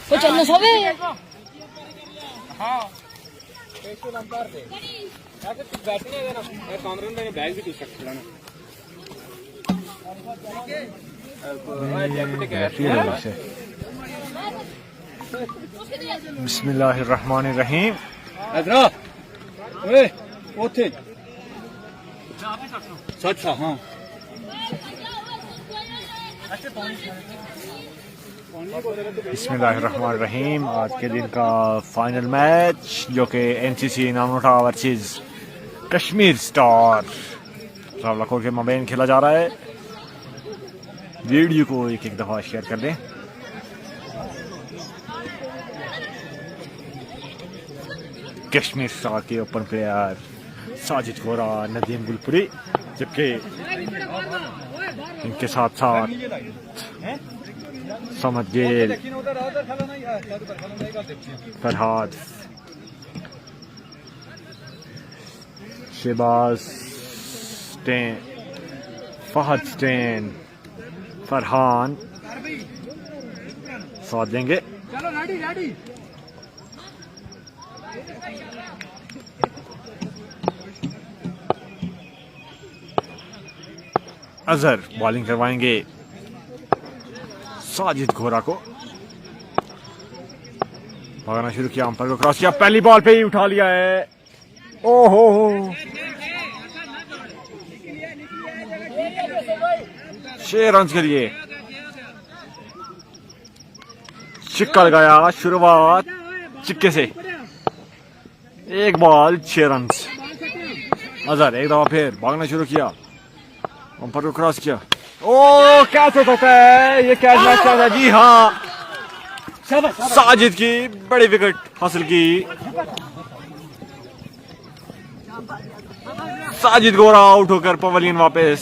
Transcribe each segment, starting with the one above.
वो चलना सोवे हां कैसे लम कर दे अगर तू बैठने अगर कमरे में बैग भी तू सकता है बिस्मिल्लाहिर्रहमानिर्रहीम अदरा ओए ओथे सच हां बिस्मिल्लाहिर्रहमानिर्रहीम। आज के दिन का फाइनल मैच जो कि एनसीसी नामोटा वर्सेस कश्मीर स्टार रावलाकोट के मबैन खेला जा रहा है। वीडियो को एक एक दफ़ा शेयर कर दें। कश्मीर स्टार के ओपन प्लेयर साजिद गोरा, नदीम गुलपुरी, जबकि इनके साथ साथ समद गेल, फरहाद, शहबाज स्टेन, फहद स्टेन, फरहान साथ देंगे। अजहर बॉलिंग करवाएंगे साजिद घोरा को। भागना शुरू किया, अंपायर को क्रॉस किया, पहली बॉल पे ही उठा लिया है। ओहो 6 रन के लिए छिक्का लगाया। शुरुआत चिक्के से, एक बॉल 6 रन। अजहर एक दफा फिर भागना शुरू किया, अंपायर को क्रॉस किया। ओ कैच हो सकता है, ये कैच मैच था जी। हाँ, साजिद की बड़ी विकेट हासिल की। साजिद गोरा आउट होकर पवेलियन वापस।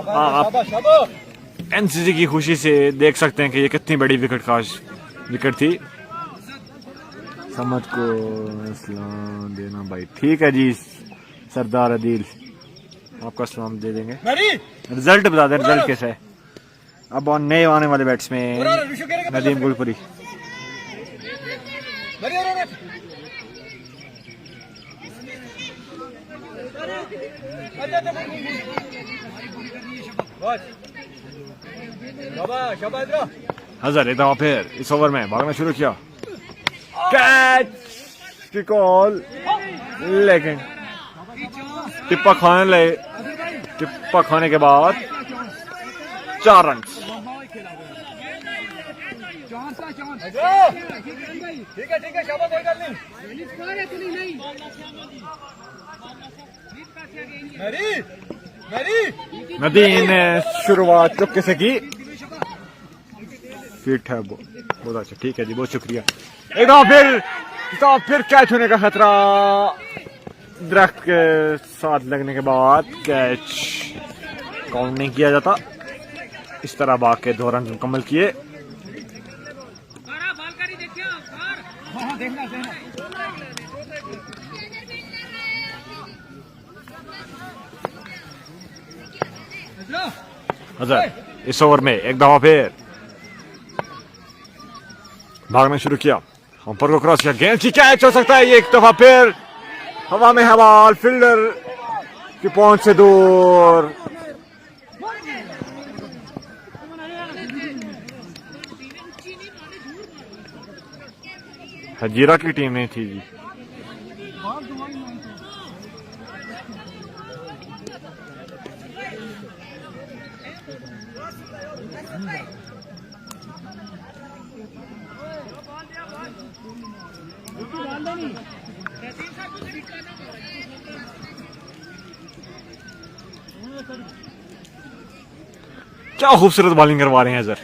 आप एनसीसी की खुशी से देख सकते हैं कि ये कितनी बड़ी विकेट थी। समझ को सलाम देना भाई। ठीक है जी सरदार अदील, आपका सलाम दे देंगे। रिजल्ट बता दें, रिजल्ट कैसा है। अब नए आने वाले बैट्समैन नदीम गुलपुरी। हजार एक दफा फिर इस ओवर में भागना शुरू किया, कैच की कॉल, लेकिन टिप्पा खाने के बाद 4 रन। ठीक है शाबाश, कोई गल नहीं। नदीम ने शुरुआत चौके से की। फिट है बहुत अच्छा, ठीक है जी, बहुत शुक्रिया। एक फिर कैच होने का खतरा। दरख्त के साथ लगने के बाद कैच काउंट नहीं किया जाता। इस तरह भाग के 2 रन मुकम्मल किए। अजहर इस ओवर में एक दफा फिर भागना शुरू किया, अंपायर को क्रॉस किया, गेंद की कैच हो सकता है। ये एक दफा फिर हवा में हवाल, फील्डर की पहुंच से दूर। हजीरा की टीम नहीं थी जी। क्या खूबसूरत बॉलिंग करवा रहे हैं अजहर।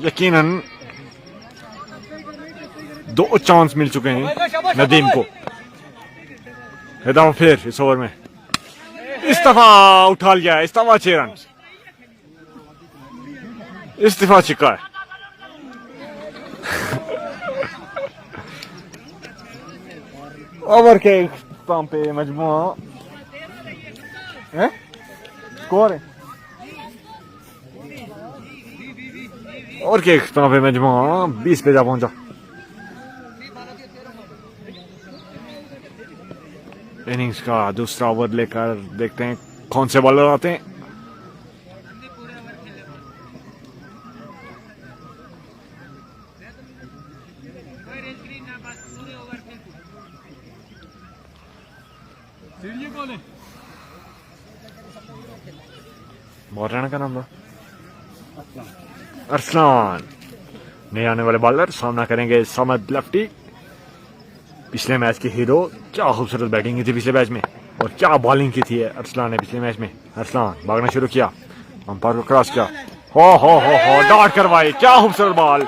यकीनन 2 चांस मिल चुके हैं नदीम को। फिर इस ओवर में इस दफा उठा लिया, इस दफा 6 रन, इस दफा छिक्का है। ओवर के इख्तिताम पे मजमुआ स्कोर है और क्या इख्तिताम पे मजमू 20 पे जा पहुंचा। इनिंग्स का दूसरा ओवर लेकर देखते हैं कौन से बॉलर आते हैं। बॉलर का नाम था अरसलान। नए आने वाले बॉलर सामना करेंगे समद लेफ्टी। पिछले मैच के हीरो। क्या खूबसूरत बैटिंग की थी पिछले मैच में और क्या बॉलिंग की थी अरसलान ने पिछले मैच में। अरसलान भागना शुरू किया, अंपायर को क्रॉस किया, हो डॉट करवाई। क्या खूबसूरत बॉल,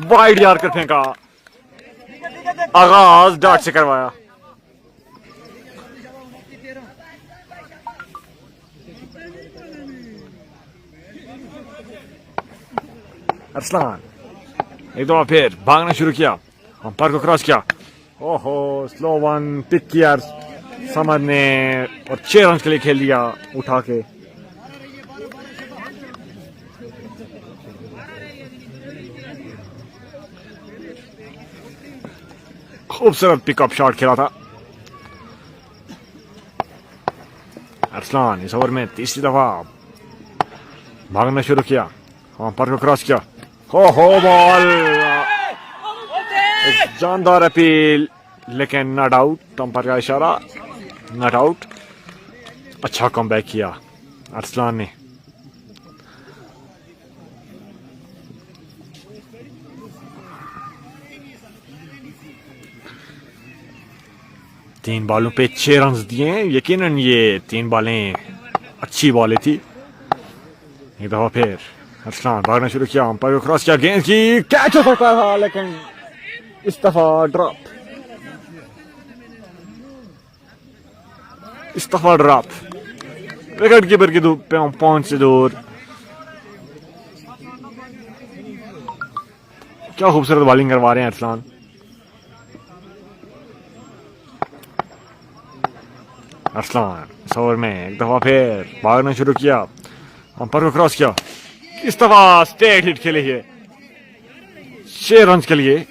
वाइड यार कर फेंका। आगाज डॉट से करवाया। अरसलान एक दफा फिर भागना शुरू किया, अंपायर को क्रॉस किया। ओहो स्लो वन पिक किया समद ने और 6 रन के लिए खेल दिया उठा के। खूबसूरत पिकअप शॉट खेला था अरसलान। इस ओवर में तीसरी दफा भागना शुरू किया, अंपायर को क्रॉस किया। हो बॉल, एक जानदार अपील लेकिन नॉट आउट। अंपायर का इशारा, नॉट आउट। अच्छा कमबैक किया अरसलान ने। तीन बॉलों पे 6 रन दिए हैं। यकीनन ये 3 बॉलें अच्छी बॉलें थी। एक दफा फिर अरसलान भागना शुरू किया, अंपायर को क्रॉस किया, गेंद की कैच हो सकता था लेकिन इस दफा ड्रॉप। विकेट कीपर की पहुंच से दूर। क्या खूबसूरत बॉलिंग करवा रहे हैं अरसलान। अरसलान इस ओवर में एक दफा फिर भागना शुरू किया, अंपायर को क्रॉस किया। इस दफा स्ट्रेट हिट खेले है 6 रन के लिए।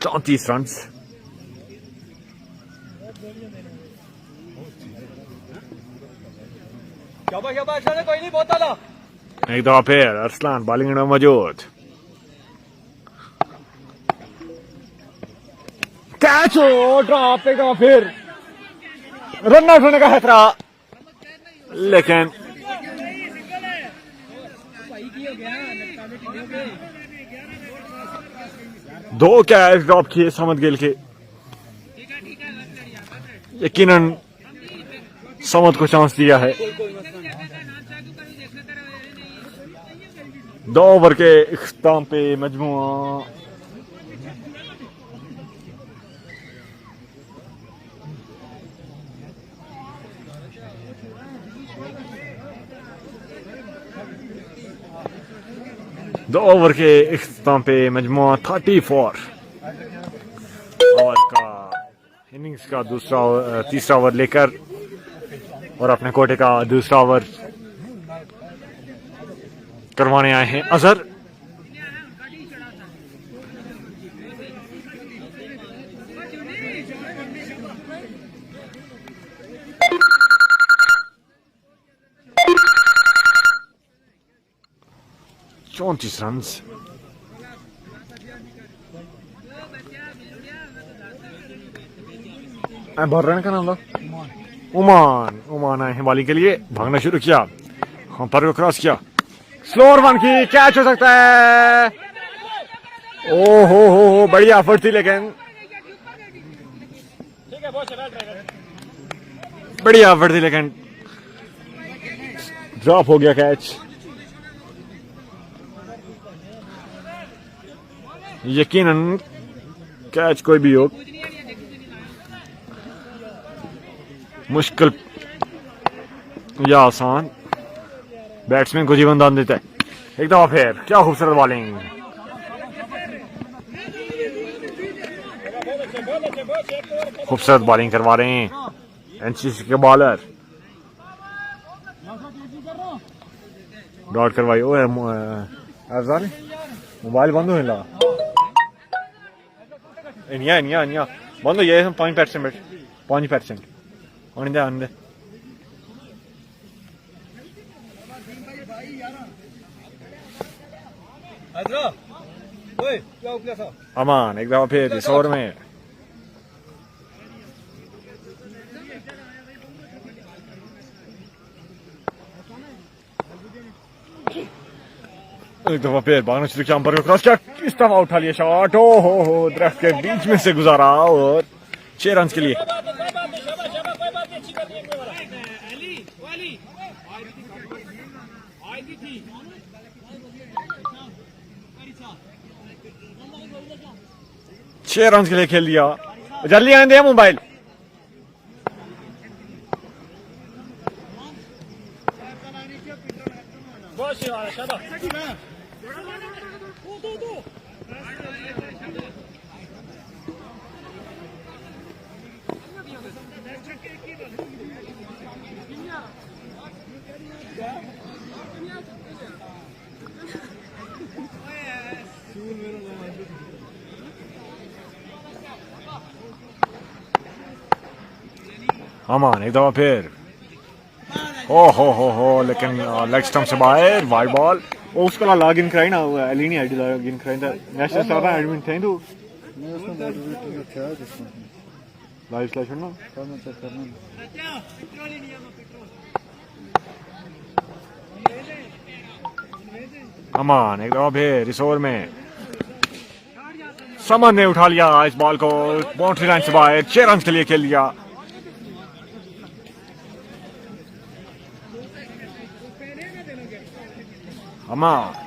चौंतीस रन। एक दफा फिर अरसलान बॉलिंग में मौजूद। कैच हो ड्रॉप। एक दफा फिर रन आउट होने का खतरा लेकिन दो कैच ड्रॉप किए समद गिल के। यकीनन समद को चांस दिया है। 2 ओवर के इख्तिताम पे मजमुआ 2 ओवर के इख्तिताम पे मजमुआ 34 ओवर का इनिंग्स का तीसरा ओवर लेकर और अपने कोटे का दूसरा ओवर करवाने आए हैं अजहर। चौंतीस रन। बॉलर का नाम था उमान आए हैं बॉलिंग के लिए। भागना शुरू किया, अंपायर को क्रॉस किया, स्लोअर वन की कैच हो सकता है। हो बढ़िया एफर्ट थी लेकिन ड्रॉप हो गया कैच। यकीनन कैच कोई भी हो मुश्किल या आसान बैट्समैन को जीवन दान देता है। एक दफा फिर क्या खूबसूरत बॉलिंग। खूबसूरत बॉलिंग करवा रहे हैं एनसीसी के बॉलर। डॉट करवाई ओ अफजान मोबाइल बंद हो ला इनिया बंद हो जाए 5% आने अमान एक दफा फिर इस ओवर में एक दफा फिर भागना शुरू किया, अंपर को क्रॉस किया, इस दफा उठा लिया शॉट, ओ हो दरख्त के बीच में से गुजारा और 6 रन के लिए। छह रन के लिए खेल दिया। जल्दी आने दिया मोबाइल। अमान एक दफा फिर ओ हो लेकिन लेग स्टंप से बाहर वाइड बॉल। उसको लॉग इन कराई ना एली नहीं आईडी लॉग इन कराई था नेशनल स्टार का एडमिन थे तू लाइव स्लैश ना अमान एक दफा फिर इस ओवर में समन ने उठा लिया इस बॉल को बाउंड्री लाइन से बाहर 6 रन के लिए खेल लिया। अमान